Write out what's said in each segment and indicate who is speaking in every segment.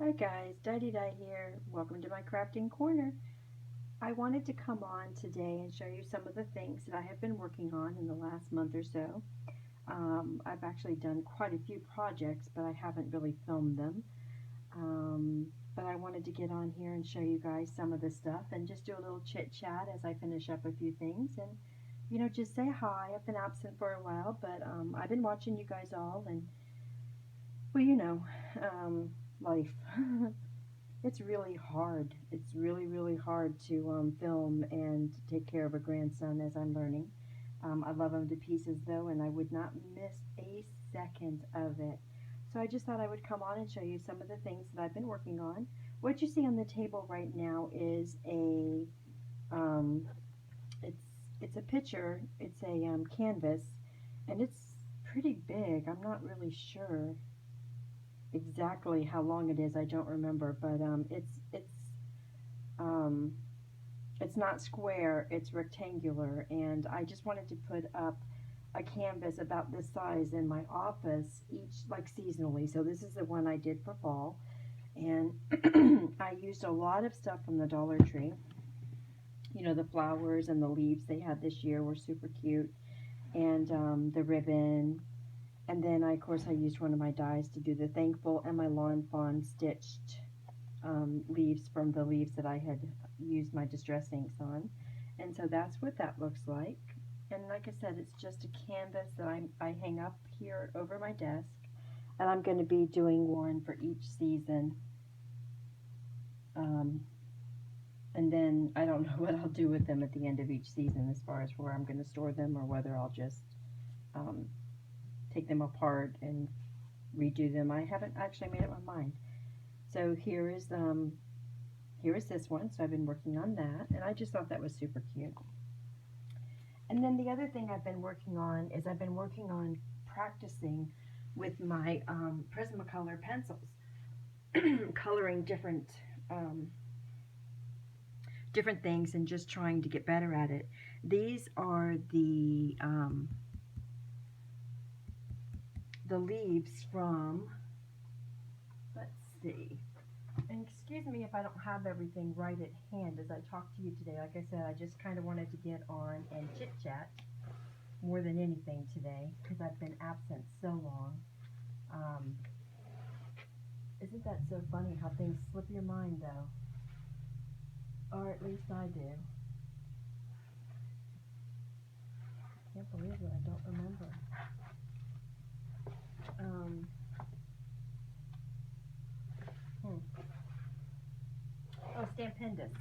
Speaker 1: Hi guys, Di here. Welcome to my crafting corner. I wanted to come on today and show you some of the things that I have been working on in the last month or so. I've actually done quite a few projects, but I haven't really filmed them. But I wanted to get on here and show you guys some of the stuff and just do a little chit chat as I finish up a few things and just say hi. I've been absent for a while, but I've been watching you guys all and well, life. It's really hard. It's really hard to film and take care of a grandson as I'm learning. I love him to pieces though, and I would not miss a second of it. So I just thought I would come on and show you some of the things that I've been working on. What you see on the table right now is um, it's it's a picture. It's a canvas, and it's pretty big. I'm not really sure exactly how long it is. I don't remember, but um, it's not square, it's rectangular, and I just wanted to put up a canvas about this size in my office each, like seasonally. So this is the one I did for fall, and I used a lot of stuff from the Dollar Tree. The flowers and the leaves they had this year were super cute, and the ribbon. And then, of course, I used one of my dies to do the thankful and my lawn fawn stitched leaves from the leaves that I had used my distress inks on. And so that's what that looks like. And like I said, it's just a canvas that I hang up here over my desk. And I'm going to be doing one for each season. Um, and then I don't know what I'll do with them at the end of each season as far as where I'm going to store them or whether I'll just um, take them apart and redo them. I haven't actually made up my mind. So here is this one. So I've been working on that, and I just thought that was super cute. And then the other thing I've been working on is I've been working on practicing with my Prismacolor pencils, coloring different things and just trying to get better at it. These are the leaves from, let's see, and excuse me if I don't have everything right at hand as I talk to you today. Like I said, I just kind of wanted to get on and chit chat more than anything today because I've been absent so long. Um, isn't that so funny how things slip your mind though? Or at least I do. I can't believe that I don't remember. Um, hmm. Oh, Stampendous.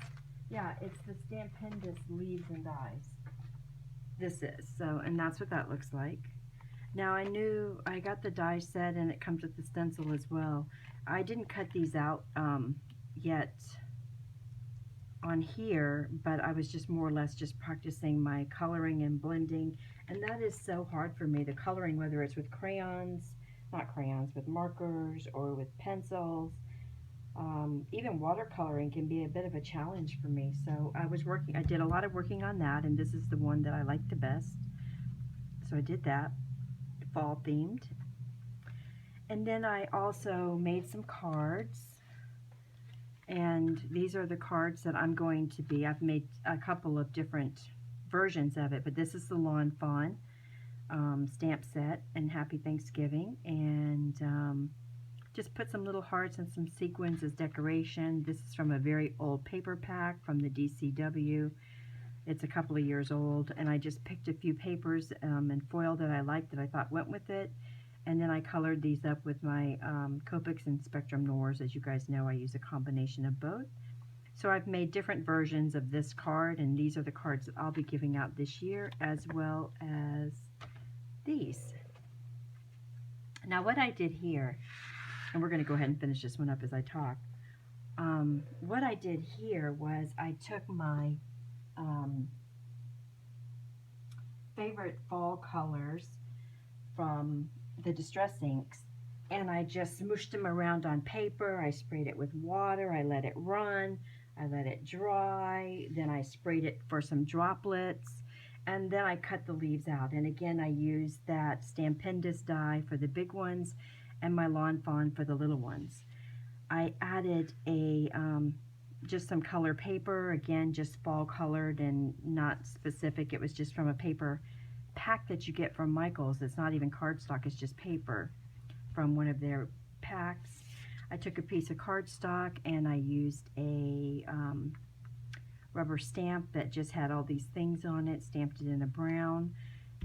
Speaker 1: Yeah, it's the Stampendous leaves and dies. This is. So, and that's what that looks like. Now I knew I got the die set and it comes with the stencil as well. I didn't cut these out yet on here, but I was just more or less just practicing my coloring and blending, and that is so hard for me, the coloring, whether it's with crayons, not crayons, with markers or with pencils. Even watercoloring can be a bit of a challenge for me, so I did a lot of working on that, and this is the one that I like the best. So I did that, fall themed. And then I also made some cards, and these are the cards that I've made a couple of different versions of it, but this is the Lawn Fawn stamp set, and Happy Thanksgiving, and just put some little hearts and some sequins as decoration. This is from a very old paper pack from the DCW. It's a couple of years old, and I just picked a few papers and foil that I liked that I thought went with it. And then I colored these up with my Copics and Spectrum Noirs. As you guys know, I use a combination of both. So I've made different versions of this card, and these are the cards that I'll be giving out this year, as well as these. Now what I did here, and we're going to go ahead and finish this one up as I talk. What I did here was I took my favorite fall colors from the distress inks, and I just smooshed them around on paper. I sprayed it with water, I let it run, I let it dry, then I sprayed it for some droplets, and then I cut the leaves out. And again, I used that Stampendous die for the big ones and my Lawn Fawn for the little ones. I added a just some color paper, again, just fall colored and not specific. It was just from a paper pack that you get from Michael's. It's not even cardstock, it's just paper from one of their packs. I took a piece of cardstock and I used a rubber stamp that just had all these things on it, stamped it in a brown,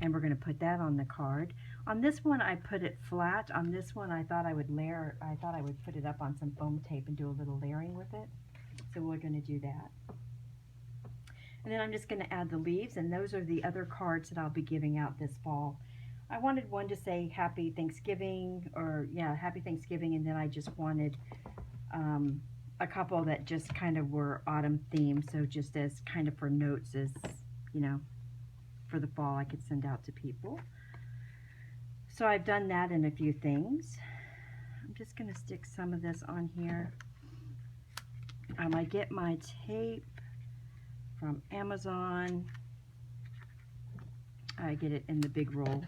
Speaker 1: and we're going to put that on the card. On this one I put it flat. On this one I thought I would put it up on some foam tape and do a little layering with it. So we're going to do that. And then I'm just going to add the leaves, and those are the other cards that I'll be giving out this fall. I wanted one to say Happy Thanksgiving, or yeah, Happy Thanksgiving, and then I just wanted a couple that just kind of were autumn themed, so just as kind of for notes, as you know, for the fall I could send out to people. So I've done that in a few things. I'm just going to stick some of this on here. I get my tape from Amazon. I get it in the big roll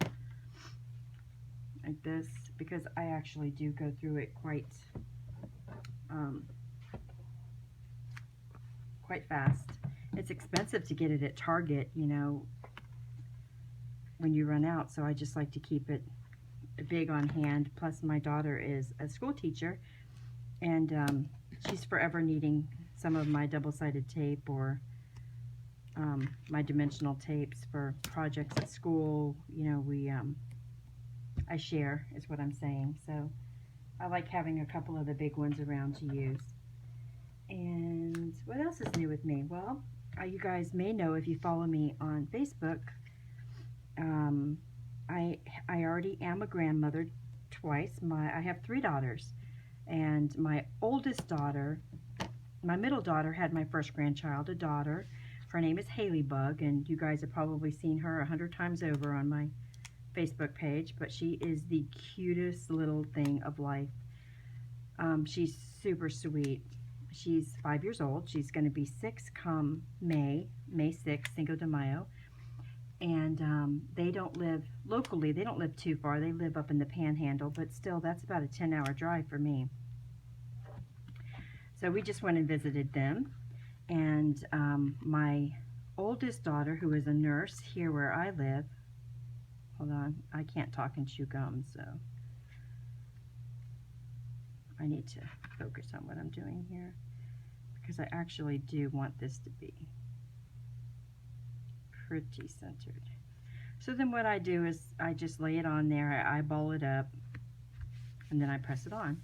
Speaker 1: like this, because I actually do go through it quite fast. It's expensive to get it at Target, you know, when you run out, so I just like to keep it big on hand. Plus my daughter is a school teacher, and she's forever needing some of my double-sided tape or my dimensional tapes for projects at school. You know, I share is what I'm saying, so I like having a couple of the big ones around to use. And what else is new with me? Well, you guys may know if you follow me on Facebook, I already am a grandmother twice. I have 3 daughters, and my oldest daughter, my middle daughter, had my first grandchild, a daughter. Her name is Haley Bug, and you guys have probably seen her 100 times over on my Facebook page, but she is the cutest little thing of life. She's super sweet. She's 5 years old. She's going to be 6 come May 6th, Cinco de Mayo. And they don't live locally. They don't live too far. They live up in the Panhandle, but still, that's about a 10-hour drive for me. So we just went and visited them. And my oldest daughter, who is a nurse here where I live, hold on, I can't talk and chew gum, so I need to focus on what I'm doing here, because I actually do want this to be pretty centered. So then what I do is I just lay it on there, I eyeball it up, and then I press it on.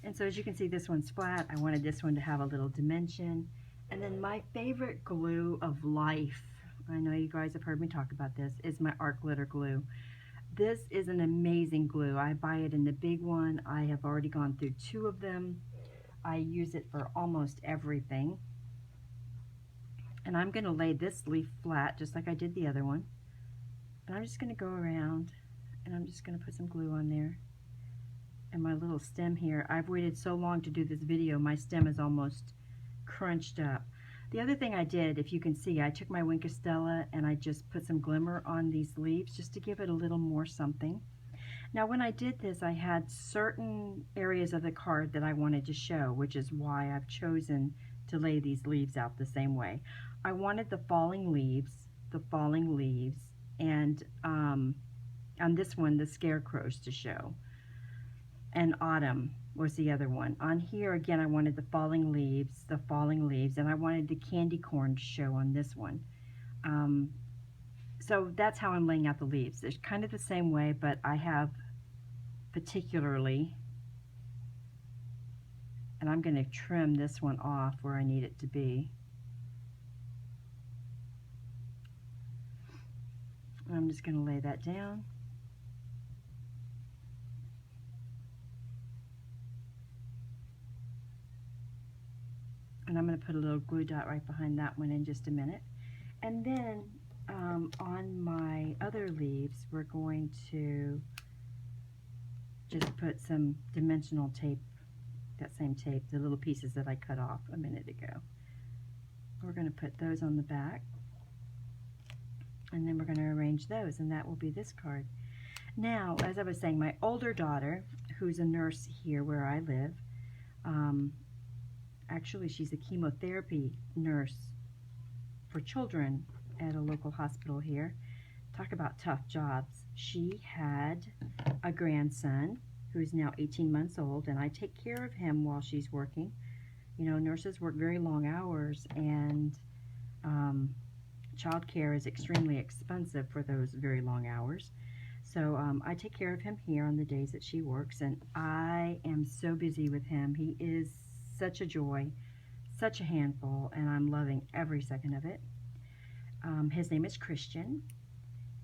Speaker 1: And so as you can see, this one's flat. I wanted this one to have a little dimension. And then my favorite glue of life, I know you guys have heard me talk about this, is my art glitter glue. This is an amazing glue. I buy it in the big one. I have already gone through 2 of them. I use it for almost everything. And I'm going to lay this leaf flat just like I did the other one. And I'm just going to go around and I'm just going to put some glue on there. And my little stem here, I've waited so long to do this video, my stem is almost crunched up. The other thing I did, if you can see, I took my Wink of Stella and I just put some glimmer on these leaves just to give it a little more something. Now when I did this, I had certain areas of the card that I wanted to show, which is why I've chosen to lay these leaves out the same way. I wanted the falling leaves, and on this one, the scarecrows to show. And autumn was the other one. On here, again, I wanted the falling leaves, and I wanted the candy corn to show on this one. So that's how I'm laying out the leaves. It's kind of the same way, but I have particularly, and I'm going to trim this one off where I need it to be. I'm just going to lay that down. And I'm going to put a little glue dot right behind that one in just a minute. And then on my other leaves, we're going to just put some dimensional tape, that same tape, the little pieces that I cut off a minute ago. We're going to put those on the back. And then we're going to arrange those, and that will be this card. Now, as I was saying, my older daughter, who's a nurse here where I live, Um, Actually, she's a chemotherapy nurse for children at a local hospital here. Talk about tough jobs. She had a grandson who's now 18 months old, and I take care of him while she's working. You know, nurses work very long hours, and childcare is extremely expensive for those very long hours. So I take care of him here on the days that she works, and I am so busy with him. He is such a joy, such a handful, and I'm loving every second of it. His name is Christian,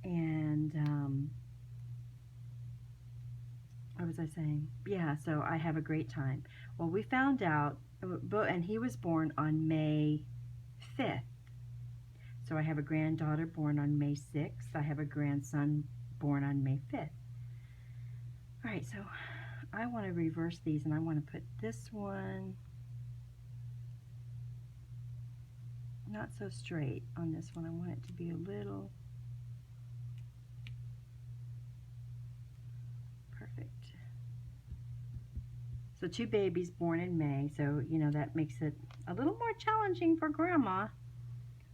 Speaker 1: and what was I saying? Yeah, so I have a great time. Well, we found out, and he was born on May 5th. So I have a granddaughter born on May 6th. I have a grandson born on May 5th. All right, so I want to reverse these, and I want to put this one not so straight on this one. I want it to be a little perfect. So 2 babies born in May, so you know that makes it a little more challenging for Grandma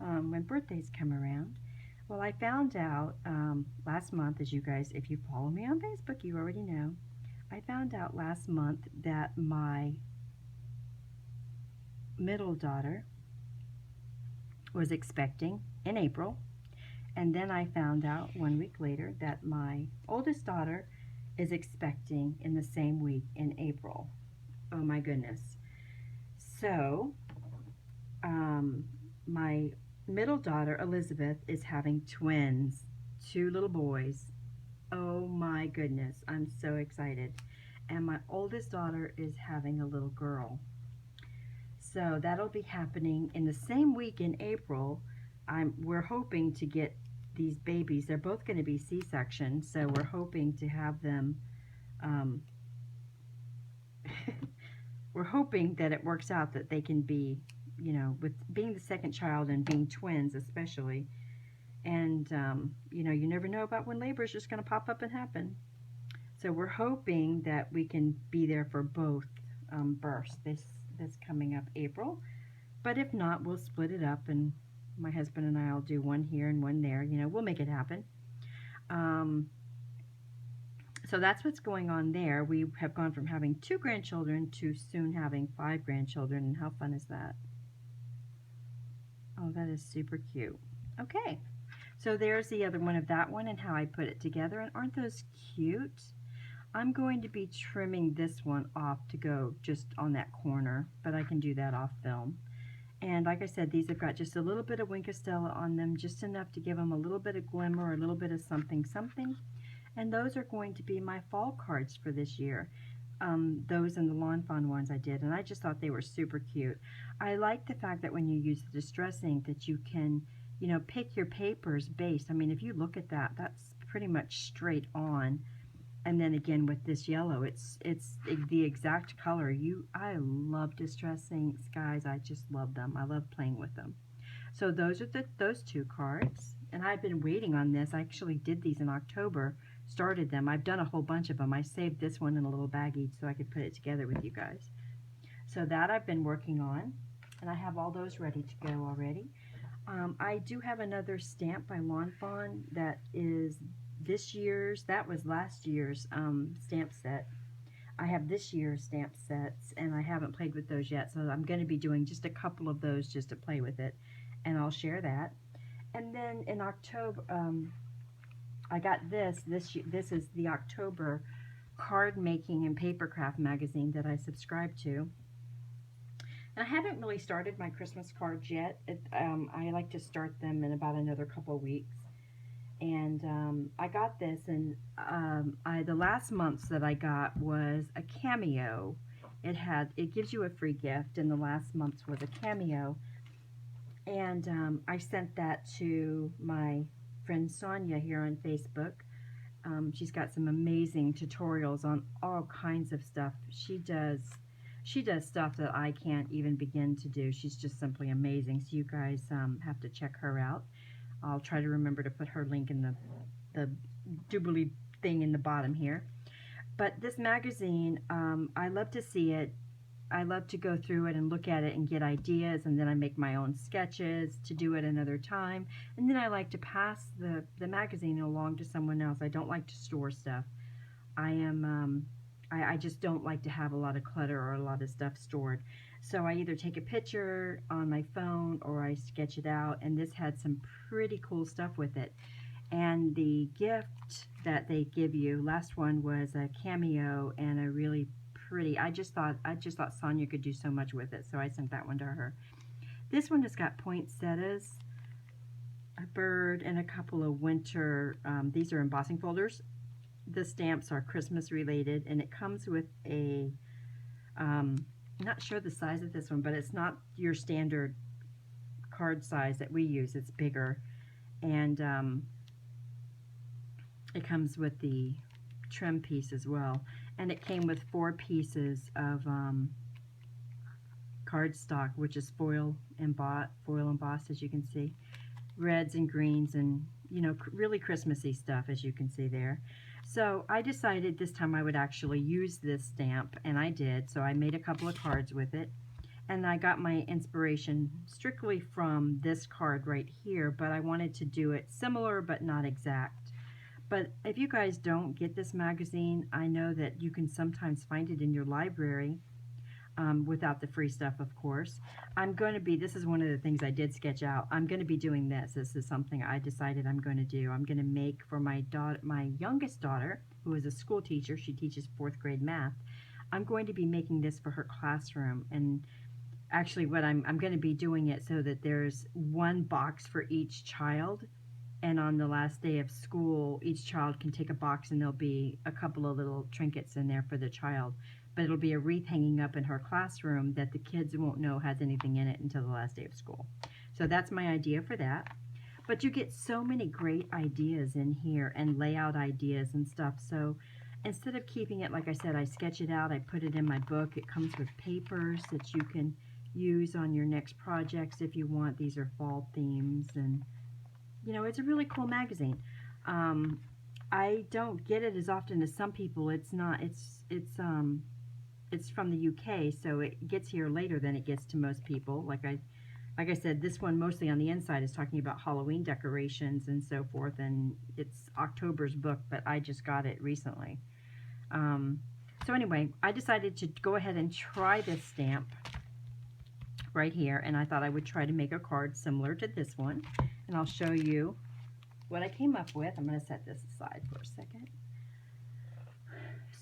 Speaker 1: when birthdays come around. Well, I found out last month, as you guys, if you follow me on Facebook, you already know, I found out last month that my middle daughter was expecting in April, and then I found out 1 week later that my oldest daughter is expecting in the same week in April. Oh my goodness. So my middle daughter Elizabeth is having twins, 2 little boys. Oh my goodness, I'm so excited. And my oldest daughter is having a little girl. So that'll be happening in the same week in April. We're hoping to get these babies. They're both going to be C-section, so we're hoping to have them. We're hoping that it works out that they can be, you know, with being the second child and being twins especially. And, you know, you never know about when labor is just going to pop up and happen. So we're hoping that we can be there for both births this coming up April. But if not, we'll split it up, and my husband and I will do one here and one there. You know, we'll make it happen. So that's what's going on there. We have gone from having 2 grandchildren to soon having 5 grandchildren. And how fun is that? Oh, that is super cute. Okay, so there's the other one of that one and how I put it together. And aren't those cute? I'm going to be trimming this one off to go just on that corner, but I can do that off film. And like I said, these have got just a little bit of Wink of Stella on them, just enough to give them a little bit of glimmer, a little bit of something, something. And those are going to be my fall cards for this year. Those and the Lawn Fawn ones I did, and I just thought they were super cute. I like the fact that when you use the Distress ink that you can, you know, pick your papers based. I mean, if you look at that, that's pretty much straight on. And then again with this yellow, it's the exact color. I love Distress inks, guys. I just love them. I love playing with them. So those are those 2 cards, and I've been waiting on this. I actually did these in October, started them. I've done a whole bunch of them. I saved this one in a little baggie so I could put it together with you guys. So that I've been working on, and I have all those ready to go already. I do have another stamp by Lawn Fawn that is this year's, that was last year's stamp set. I have this year's stamp sets, and I haven't played with those yet, so I'm going to be doing just a couple of those just to play with it, and I'll share that. And then in October, I got this is the October card making and paper craft magazine that I subscribe to. And I haven't really started my Christmas cards yet. I like to start them in about another couple weeks. And I got this, and the last month's that I got was a cameo. It gives you a free gift, and the last month's was a cameo. And I sent that to my friend Sonya here on Facebook. She's got some amazing tutorials on all kinds of stuff. She does stuff that I can't even begin to do. She's just simply amazing. So you guys have to check her out. I'll try to remember to put her link in the doobly thing in the bottom here. But this magazine, I love to see it. I love to go through it and look at it and get ideas, and then I make my own sketches to do at another time. And then I like to pass the magazine along to someone else. I don't like to store stuff. I just don't like to have a lot of clutter or a lot of stuff stored. So I either take a picture on my phone or I sketch it out, and this had some pretty cool stuff with it. And the gift that they give you, last one was a cameo and a really pretty. I just thought Sonya could do so much with it, so I sent that one to her. This one has got poinsettias, a bird, and a couple of winter. These are embossing folders. The stamps are Christmas related, and it comes with a. I'm not sure the size of this one, but it's not your standard card size that we use. It's bigger, and it comes with the trim piece as well, and it came with 4 pieces of cardstock, which is foil embossed, as you can see, reds and greens, and really Christmassy stuff, as you can see there. So I decided this time I would actually use this stamp, and I did. So I made a couple of cards with it, and I got my inspiration strictly from this card right here, but I wanted to do it similar but not exact. But if you guys don't get this magazine, I know that you can sometimes find it in your library without the free stuff, of course. This is one of the things I did sketch out. I'm going to be doing this. This is something I decided I'm going to do. I'm going to make for my daughter, my youngest daughter, who is a school teacher. She teaches 4th grade math. I'm going to be making this for her classroom. And actually what I'm going to be doing it so that there's one box for each child. And on the last day of school, each child can take a box and there'll be a couple of little trinkets in there for the child. But it'll be a wreath hanging up in her classroom that the kids won't know has anything in it until the last day of school. So that's my idea for that. But you get so many great ideas in here and layout ideas and stuff. So instead of keeping it, like I said, I sketch it out, I put it in my book. It comes with papers that you can use on your next projects if you want. These are fall themes, and it's a really cool magazine. I don't get it as often as some people. It's from the UK, so it gets here later than it gets to most people. Like I said, this one mostly on the inside is talking about Halloween decorations and so forth, and it's October's book, but I just got it recently. So anyway, I decided to go ahead and try this stamp right here, and I thought I would try to make a card similar to this one, and I'll show you what I came up with. I'm going to set this aside for a second.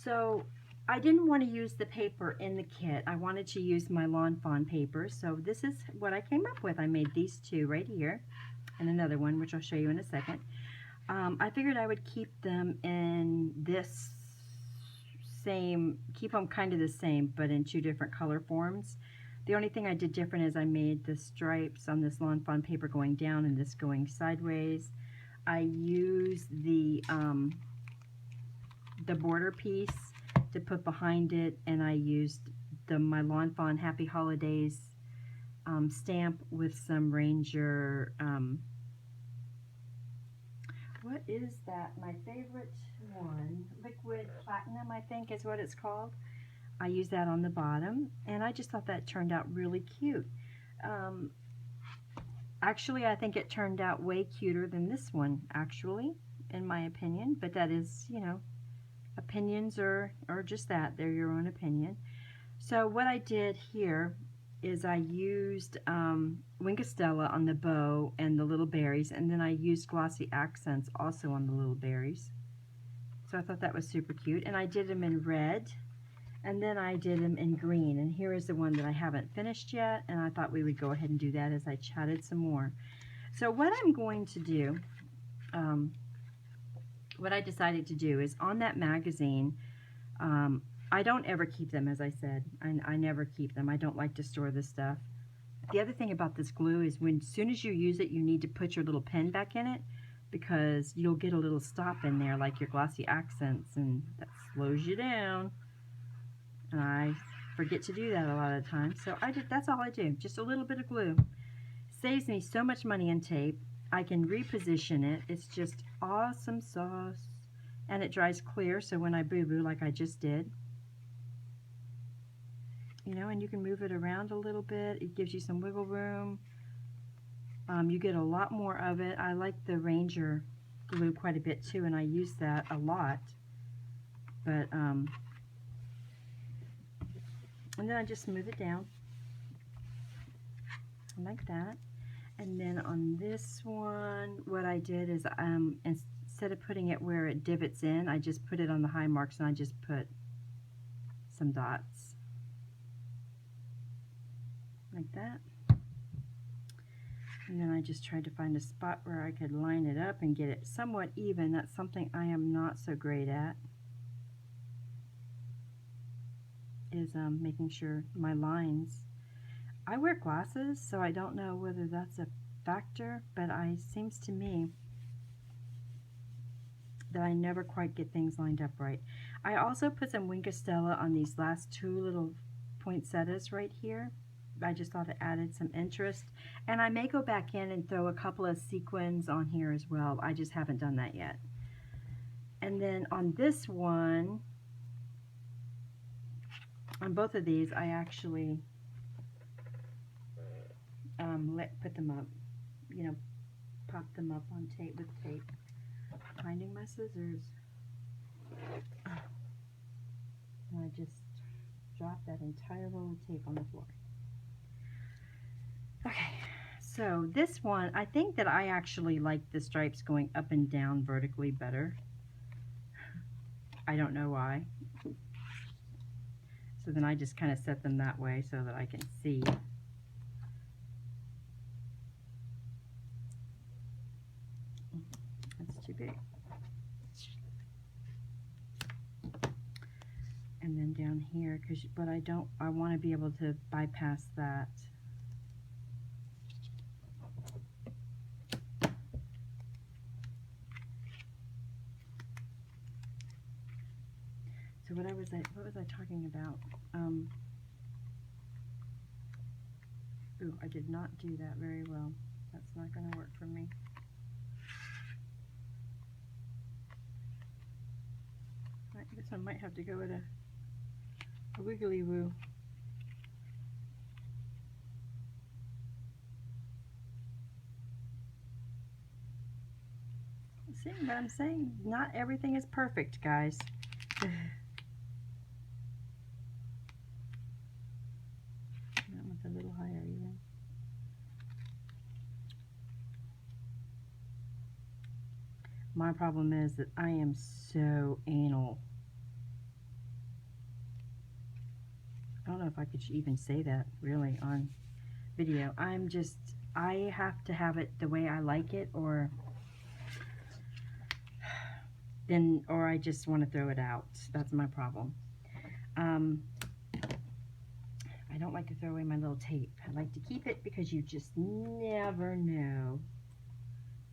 Speaker 1: So I didn't want to use the paper in the kit. I wanted to use my Lawn Fawn paper, so this is what I came up with. I made these 2 right here, and another one, which I'll show you in a second. I figured I would keep them in this keep them kind of the same, but in 2 different color forms. The only thing I did different is I made the stripes on this Lawn Fawn paper going down and this going sideways. I used the border piece to put behind it, and I used my Lawn Fawn Happy Holidays stamp with some Ranger, what is that? My favorite one, Liquid Platinum, I think is what it's called. I used that on the bottom, and I just thought that turned out really cute. Actually, I think it turned out way cuter than this one, actually, in my opinion, but that is, opinions are just that. They're your own opinion. So what I did here is I used Wingastella on the bow and the little berries, and then I used glossy accents also on the little berries. So I thought that was super cute, and I did them in red, and then I did them in green, and here is the one that I haven't finished yet, and I thought we would go ahead and do that as I chatted some more. So what I'm going to do, what I decided to do is on that magazine, I don't ever keep them, as I said. I never keep them. I don't like to store this stuff. The other thing about this glue is as soon as you use it, you need to put your little pen back in it, because you'll get a little stop in there like your glossy accents, and that slows you down. And I forget to do that a lot of times, so that's all I do. Just a little bit of glue. Saves me so much money in tape. I can reposition it. It's just awesome sauce. And it dries clear, so when I boo-boo like I just did, you know, and you can move it around a little bit. It gives you some wiggle room. You get a lot more of it. I like the Ranger glue quite a bit too, and I use that a lot. But, and then I just smooth it down like that. And then on this one, what I did is, instead of putting it where it divots in, I just put it on the high marks, and I just put some dots like that. And then I just tried to find a spot where I could line it up and get it somewhat even. That's something I am not so great at, is making sure my lines. I wear glasses, so I don't know whether that's a factor, but it seems to me that I never quite get things lined up right. I also put some Wink of Stella on these last two little poinsettias right here. I just thought it added some interest. And I may go back in and throw a couple of sequins on here as well. I just haven't done that yet. And then on this one, on both of these, I actually put them up, you know, pop them up on tape with tape. Finding my scissors. And I just dropped that entire roll of tape on the floor. Okay, so this one, I think that I actually like the stripes going up and down vertically better. I don't know why. So then I just kind of set them that way so that I can see. That's too big. And then down here, but I want to be able to bypass that. So what was I talking about? Ooh, I did not do that very well. That's not going to work for me. This one might have to go with a wiggly woo. See, but I'm saying not everything is perfect, guys. That one's a little higher even. My problem is that I am so anal. I don't know if I could even say that really on video. I have to have it the way I like it, or I just want to throw it out. That's my problem. I don't like to throw away my little tape. I like to keep it because you just never know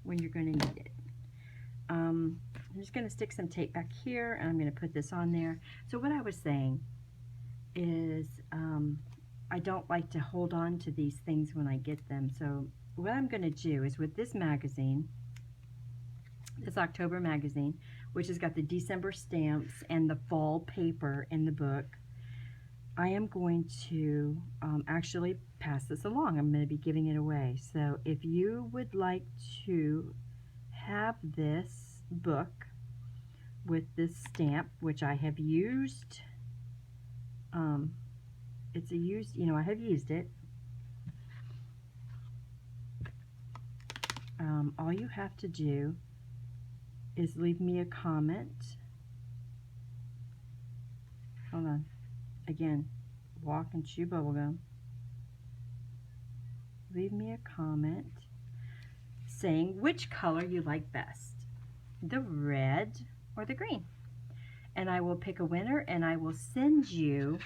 Speaker 1: when you're going to need it. I'm just going to stick some tape back here, and I'm going to put this on there. So what I was saying is I don't like to hold on to these things when I get them. So what I'm going to do is with this magazine, this October magazine, which has got the December stamps and the fall paper in the book, I am going to actually pass this along. I'm going to be giving it away. So if you would like to have this book with this stamp, which I have used, it's a used, you know, I have used it. All you have to do is leave me a comment. Hold on. Again, walk and chew bubblegum. Leave me a comment saying which color you like best, the red or the green. And I will pick a winner, and I will send you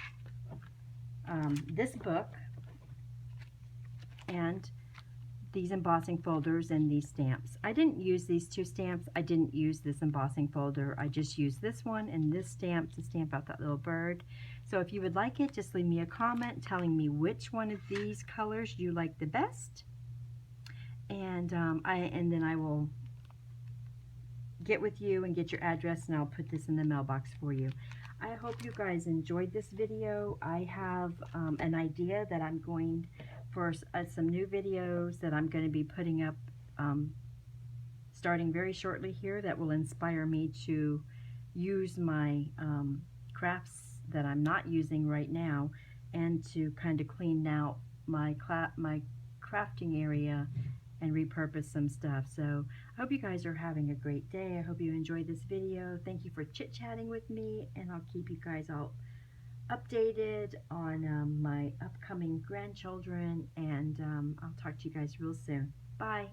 Speaker 1: this book and these embossing folders and these stamps. I didn't use these two stamps. I didn't use this embossing folder. I just used this one and this stamp to stamp out that little bird. So if you would like it, just leave me a comment telling me which one of these colors you like the best. And then I will get with you and get your address, and I'll put this in the mailbox for you. I hope you guys enjoyed this video. I have an idea that I'm going for some new videos that I'm going to be putting up starting very shortly here, that will inspire me to use my crafts that I'm not using right now, and to kind of clean out my crafting area and repurpose some stuff. So I hope you guys are having a great day. I hope you enjoyed this video. Thank you for chit-chatting with me, and I'll keep you guys all updated on my upcoming grandchildren, and I'll talk to you guys real soon. Bye.